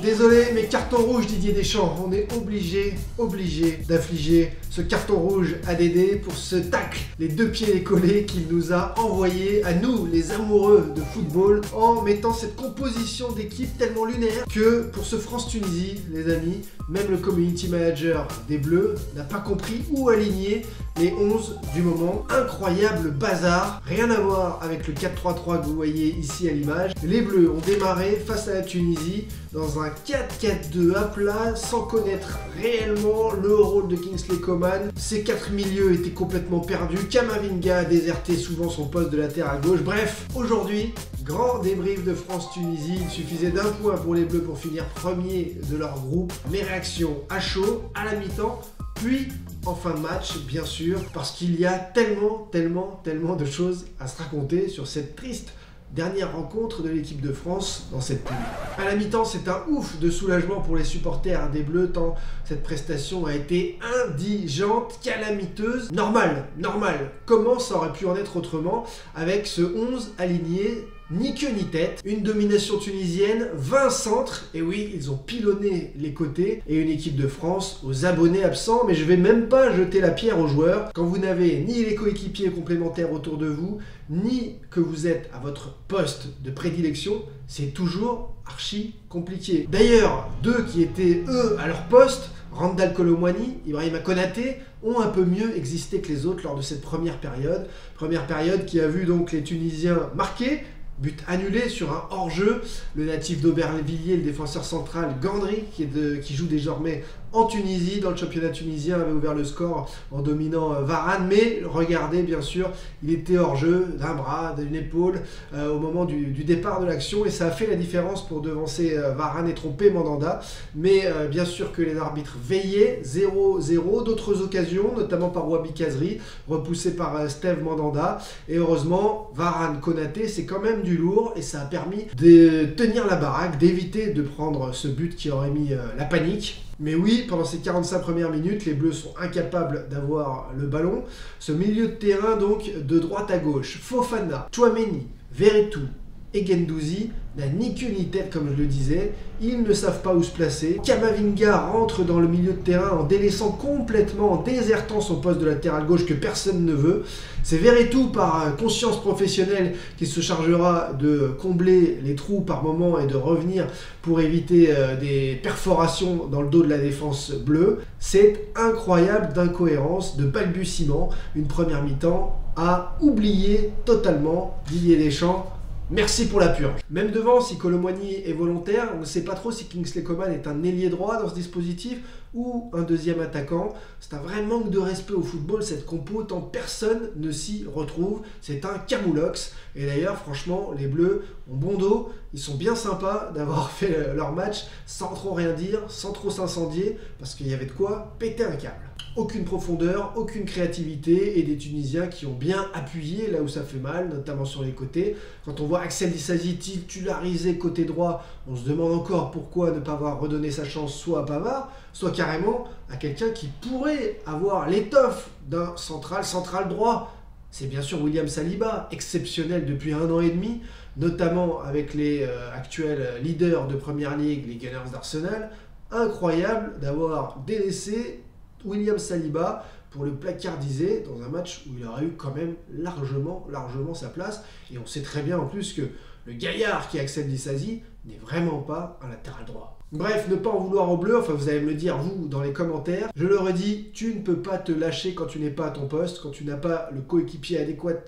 Désolé, mais carton rouge Didier Deschamps. On est obligé d'affliger ce carton rouge à Dédé pour ce tacle, les deux pieds collés qu'il nous a envoyé à nous, les amoureux de football, en mettant cette composition d'équipe tellement lunaire que pour ce France-Tunisie, les amis, même le community manager des Bleus n'a pas compris où aligner les 11 du moment. Incroyable bazar, rien à voir avec le 4-3-3 que vous voyez ici à l'image. Les Bleus ont démarré face à la Tunisie dans un 4-4-2 à plat sans connaître réellement le rôle de Kingsley Coman. Ces quatre milieux étaient complètement perdus. Camavinga a déserté souvent son poste de latéral gauche. Bref, aujourd'hui, grand débrief de France-Tunisie. Il suffisait d'un point pour les Bleus pour finir premier de leur groupe. Mes réactions à chaud, à la mi-temps, puis en fin de match, bien sûr, parce qu'il y a tellement de choses à se raconter sur cette triste dernière rencontre de l'équipe de France dans cette poule. À la mi-temps, c'est un ouf de soulagement pour les supporters des Bleus, tant cette prestation a été indigente, calamiteuse. Normal. Comment ça aurait pu en être autrement avec ce 11 aligné, ni queue ni tête, une domination tunisienne, 20 centres, et oui, ils ont pilonné les côtés, et une équipe de France aux abonnés absents, mais je vais même pas jeter la pierre aux joueurs. Quand vous n'avez ni les coéquipiers complémentaires autour de vous, ni que vous êtes à votre poste de prédilection, c'est toujours archi compliqué. D'ailleurs, deux qui étaient eux à leur poste, Randal Kolo Muani, Ibrahima Konaté, ont un peu mieux existé que les autres lors de cette première période. Première période qui a vu donc les Tunisiens marquer, but annulé sur un hors-jeu. Le natif d'Aubervilliers, le défenseur central Gandry, qui joue désormais en Tunisie, dans le championnat tunisien, avait ouvert le score en dominant Varane. Mais regardez, bien sûr, il était hors-jeu d'un bras, d'une épaule au moment du départ de l'action. Et ça a fait la différence pour devancer Varane et tromper Mandanda. Mais bien sûr que les arbitres veillaient. 0-0. D'autres occasions, notamment par Wabi Kazri, repoussé par Steve Mandanda. Et heureusement, Varane Konaté, c'est quand même du lourd. Et ça a permis de tenir la baraque, d'éviter de prendre ce but qui aurait mis la panique. Mais oui, pendant ces 45 premières minutes, les Bleus sont incapables d'avoir le ballon. Ce milieu de terrain, donc, de droite à gauche, Fofana, Tchouaméni, Veretout et Guendouzi n'a ni queue ni tête, comme je le disais. Ils ne savent pas où se placer. Camavinga rentre dans le milieu de terrain en délaissant complètement, en désertant son poste de latéral gauche que personne ne veut. C'est Veretout, par conscience professionnelle, qui se chargera de combler les trous par moment et de revenir pour éviter des perforations dans le dos de la défense bleue. C'est incroyable d'incohérence, de balbutiement. Une première mi-temps à oublier totalement Didier Deschamps. Merci pour la purge. Même devant, si Kolo Muani est volontaire, on ne sait pas trop si Kingsley Coman est un ailier droit dans ce dispositif ou un deuxième attaquant. C'est un vrai manque de respect au football, cette compo, tant personne ne s'y retrouve. C'est un camoulox. Et d'ailleurs, franchement, les Bleus ont bon dos. Ils sont bien sympas d'avoir fait leur match sans trop rien dire, sans trop s'incendier, parce qu'il y avait de quoi péter un câble. Aucune profondeur, aucune créativité et des Tunisiens qui ont bien appuyé là où ça fait mal, notamment sur les côtés. Quand on voit Axel Disasi titularisé côté droit, on se demande encore pourquoi ne pas avoir redonné sa chance soit à Pavard, soit carrément à quelqu'un qui pourrait avoir l'étoffe d'un central droit. C'est bien sûr William Saliba, exceptionnel depuis 1 an et demi, notamment avec les actuels leaders de Première Ligue, les Gunners d'Arsenal. Incroyable d'avoir délaissé William Saliba pour le placardiser dans un match où il aurait eu quand même largement sa place. Et on sait très bien en plus que le gaillard qui est Axel Disasi n'est vraiment pas un latéral droit. Bref, ne pas en vouloir aux Bleus, enfin vous allez me le dire vous dans les commentaires. Je le redis, tu ne peux pas te lâcher quand tu n'es pas à ton poste, quand tu n'as pas le coéquipier adéquat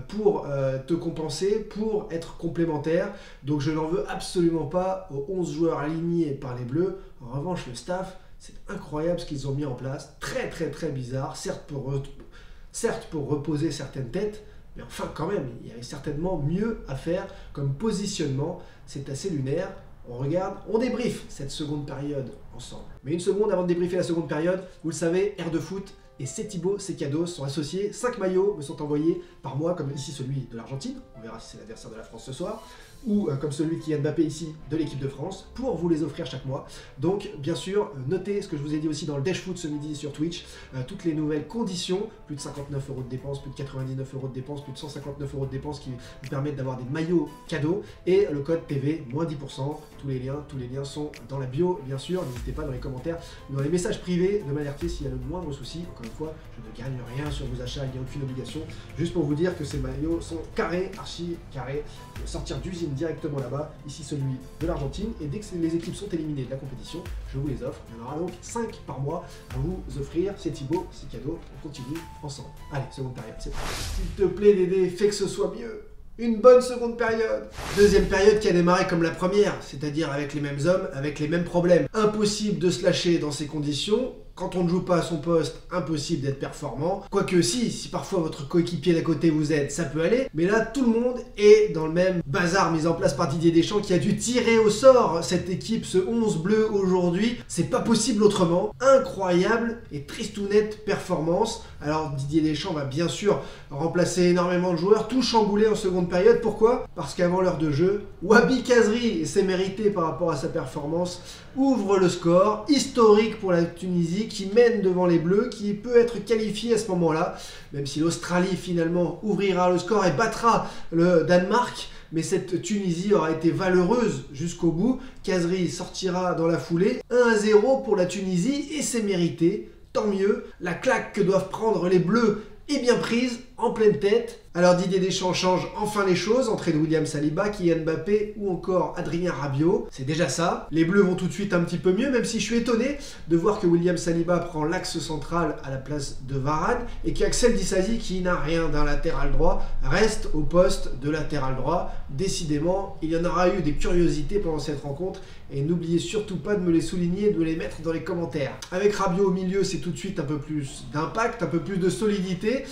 pour te compenser, pour être complémentaire. Donc je n'en veux absolument pas aux 11 joueurs alignés par les Bleus. En revanche, le staff, c'est incroyable ce qu'ils ont mis en place, très bizarre, certes pour reposer certaines têtes, mais enfin quand même, il y avait certainement mieux à faire comme positionnement, c'est assez lunaire. On regarde, on débriefe cette seconde période ensemble. Mais une seconde avant de débriefer la seconde période, vous le savez, Air de Foot et Thibaut Secados sont associés. 5 maillots me sont envoyés par moi, comme ici celui de l'Argentine. On verra si c'est l'adversaire de la France ce soir. ou comme celui de Kylian Mbappé ici de l'équipe de France, pour vous les offrir chaque mois. Donc bien sûr, notez ce que je vous ai dit aussi dans le Dash Foot ce midi sur Twitch, toutes les nouvelles conditions, plus de 59 € de dépenses, plus de 99 € de dépenses, plus de 159 € de dépenses qui vous permettent d'avoir des maillots cadeaux, et le code TV, moins 10%, tous les liens sont dans la bio, bien sûr, n'hésitez pas dans les commentaires ou dans les messages privés de m'alerter s'il y a le moindre souci. Encore une fois, je ne gagne rien sur vos achats, il n'y a aucune obligation, juste pour vous dire que ces maillots sont carrés, archi carrés, sortir d'usine directement là-bas, ici celui de l'Argentine, et dès que les équipes sont éliminées de la compétition, je vous les offre. Il y en aura donc 5 par mois à vous offrir. C'est Thibaut, c'est cadeau, on continue ensemble. Allez, seconde période, c'est parti. S'il te plaît Dédé, fais que ce soit mieux. Une bonne seconde période. Deuxième période qui a démarré comme la première, c'est-à-dire avec les mêmes hommes, avec les mêmes problèmes. Impossible de se lâcher dans ces conditions. Quand on ne joue pas à son poste, impossible d'être performant. Quoique si parfois votre coéquipier d'à côté vous aide, ça peut aller. Mais là, tout le monde est dans le même bazar mis en place par Didier Deschamps qui a dû tirer au sort cette équipe, ce 11 bleu aujourd'hui. C'est pas possible autrement. Incroyable et tristounette performance. Alors Didier Deschamps va bien sûr remplacer énormément de joueurs, tout chamboulé en seconde période. Pourquoi? Parce qu'avant l'heure de jeu, Wahbi Khazri, et c'est mérité par rapport à sa performance, ouvre le score historique pour la Tunisie qui mène devant les Bleus, qui peut être qualifié à ce moment-là, même si l'Australie finalement ouvrira le score et battra le Danemark. Mais cette Tunisie aura été valeureuse jusqu'au bout. Khazri sortira dans la foulée. 1-0 pour la Tunisie et c'est mérité. Tant mieux, la claque que doivent prendre les Bleus est bien prise, en pleine tête. Alors Didier Deschamps change enfin les choses, entrée de William Saliba, Kylian Mbappé ou encore Adrien Rabiot. C'est déjà ça. Les Bleus vont tout de suite un petit peu mieux, même si je suis étonné de voir que William Saliba prend l'axe central à la place de Varane et qu'Axel Disasi, qui n'a rien d'un latéral droit, reste au poste de latéral droit. Décidément, il y en aura eu des curiosités pendant cette rencontre et n'oubliez surtout pas de me les souligner, de les mettre dans les commentaires. Avec Rabiot au milieu, c'est tout de suite un peu plus d'impact, un peu plus de solidité.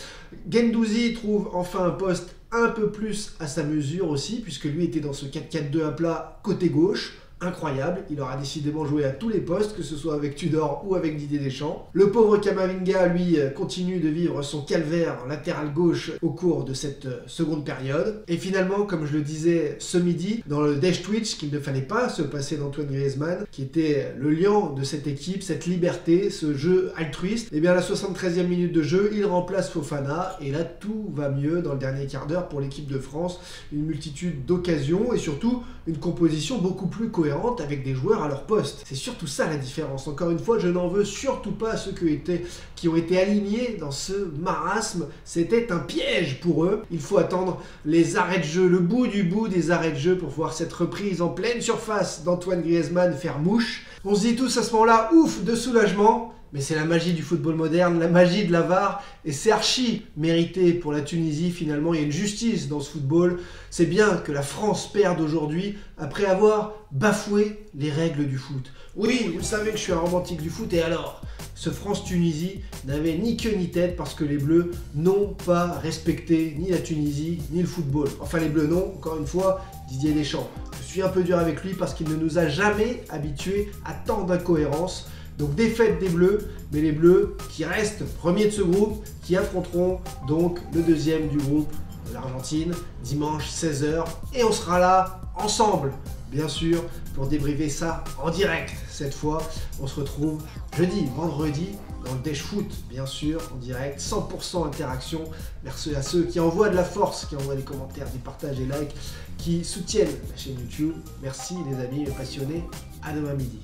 Guendouzi trouve enfin un poste un peu plus à sa mesure aussi, puisque lui était dans ce 4-4-2 à plat côté gauche. Incroyable, il aura décidément joué à tous les postes, que ce soit avec Tudor ou avec Didier Deschamps. Le pauvre Kamavinga, lui, continue de vivre son calvaire latéral gauche au cours de cette seconde période. Et finalement, comme je le disais ce midi, dans le Dash Twitch, qu'il ne fallait pas se passer d'Antoine Griezmann, qui était le lion de cette équipe, cette liberté, ce jeu altruiste, et bien à la 73e minute de jeu, il remplace Fofana, et là tout va mieux dans le dernier quart d'heure pour l'équipe de France. Une multitude d'occasions, et surtout une composition beaucoup plus cohérente avec des joueurs à leur poste. C'est surtout ça la différence. Encore une fois, je n'en veux surtout pas à ceux qui ont été alignés dans ce marasme. C'était un piège pour eux. Il faut attendre les arrêts de jeu, le bout du bout des arrêts de jeu pour voir cette reprise en pleine surface d'Antoine Griezmann faire mouche. On se dit tous à ce moment-là, ouf, de soulagement. Mais c'est la magie du football moderne, la magie de la VAR, et c'est archi mérité pour la Tunisie. Finalement, il y a une justice dans ce football. C'est bien que la France perde aujourd'hui après avoir bafoué les règles du foot. Oui, vous savez que je suis un romantique du foot, et alors, ce France-Tunisie n'avait ni queue ni tête parce que les Bleus n'ont pas respecté ni la Tunisie ni le football. Enfin, les Bleus non, encore une fois, Didier Deschamps. Je suis un peu dur avec lui parce qu'il ne nous a jamais habitués à tant d'incohérences. Donc défaite des Bleus, mais les Bleus qui restent premiers de ce groupe, qui affronteront donc le deuxième du groupe, l'Argentine, dimanche 16h. Et on sera là ensemble, bien sûr, pour débriefer ça en direct. Cette fois, on se retrouve jeudi, vendredi, dans le Dash Foot, bien sûr, en direct, 100% interaction. Merci à ceux qui envoient de la force, qui envoient des commentaires, des partages et likes, qui soutiennent la chaîne YouTube. Merci les amis, les passionnés. À demain midi.